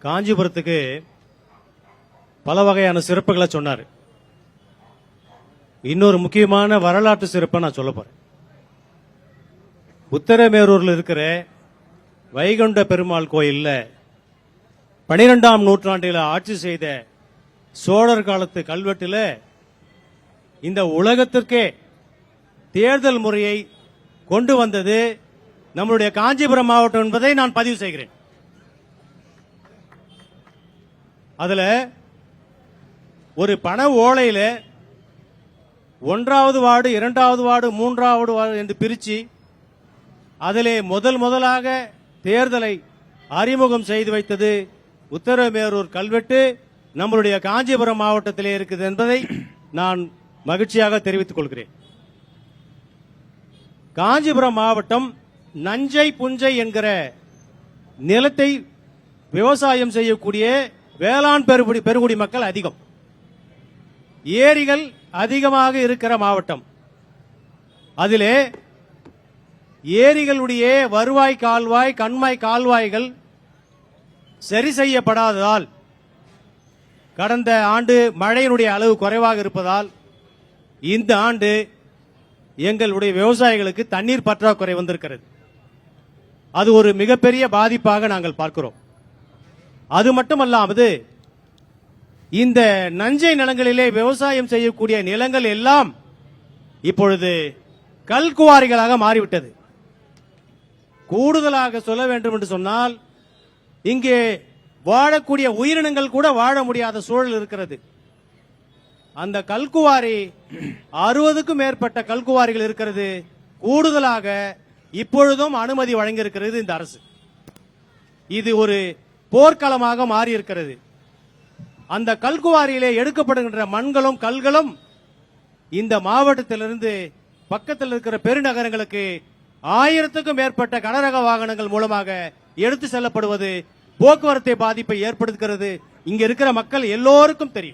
காஞ்சிபுரத்துக்கு பல வகையான சிறப்புகளை சொன்னார். இன்னொரு முக்கியமான வரலாற்று சிறப்பை நான் சொல்ல போறேன். உத்தரமேரூர்ல இருக்கிற வைகுண்ட பெருமாள் கோயில்ல 12ஆம் நூற்றாண்டில் ஆட்சி செய்த சோழர் காலத்து கல்வெட்டுல இந்த உலகத்திற்கே தேர்தல் முறையை கொண்டு வந்தது நம்முடைய காஞ்சிபுரம் மாவட்டம் என்பதை நான் பதிவு செய்கிறேன். அதுல ஒரு பண ஓலையில 1வது வார்டு 2வது வார்டு 3வது வார்டு என்று பிரிச்சு அதிலே முதலாக தேர்தலை அறிமுகம் செய்து வைத்தது உத்தரமேரூர் கல்வெட்டு நம்மளுடைய காஞ்சிபுரம் மாவட்டத்திலே இருக்குது என்பதை நான் மகிழ்ச்சியாக தெரிவித்துக் கொள்கிறேன். காஞ்சிபுரம் மாவட்டம் நஞ்சை புஞ்சை என்கிற நிலத்தை விவசாயம் செய்யக்கூடிய வேளாண் பெருங்குடி மக்கள் அதிகம், ஏரிகள் அதிகமாக இருக்கிற மாவட்டம். அதிலே ஏரிகளுடைய வருவாய் கால்வாய் கண்மாய் கால்வாய்கள் சரி செய்யப்படாததால் கடந்த ஆண்டு மழையினுடைய அளவு குறைவாக இருப்பதால் இந்த ஆண்டு எங்களுடைய விவசாயிகளுக்கு தண்ணீர் பற்றாக்குறை வந்திருக்கிறது. அது ஒரு மிகப்பெரிய பாதிப்பாக நாங்கள் பார்க்கிறோம். அது மட்டுமல்லாமல் இந்த நஞ்சை நிலங்களிலே விவசாயம் செய்யக்கூடிய நிலங்கள் எல்லாம் இப்பொழுது கல்குவாரிகளாக மாறிவிட்டது. கூடுதலாக சொல்ல வேண்டும் என்று சொன்னால் இங்கே வாழக்கூடிய உயிரினங்கள் கூட வாழ முடியாத சூழல் இருக்கிறது. அந்த கல்குவாரி 60க்கும் மேற்பட்ட கல்குவாரிகள் இருக்கிறது. கூடுதலாக இப்பொழுதும் அனுமதி வழங்கியிருக்கிறது இந்த அரசு. இது ஒரு போர்க்களமாக மாறி இருக்கிறது. அந்த கல்குவாரியிலே எடுக்கப்படுகின்ற மண்களும் கல்களும் இந்த மாவட்டத்திலிருந்து பக்கத்தில் இருக்கிற பெருநகரங்களுக்கு 1000க்கும் மேற்பட்ட கனரக வாகனங்கள் மூலமாக எடுத்து செல்லப்படுவது போக்குவரத்து பாதிப்பை ஏற்படுத்துகிறது. இங்க இருக்கிற மக்கள் எல்லோருக்கும் தெரியும்.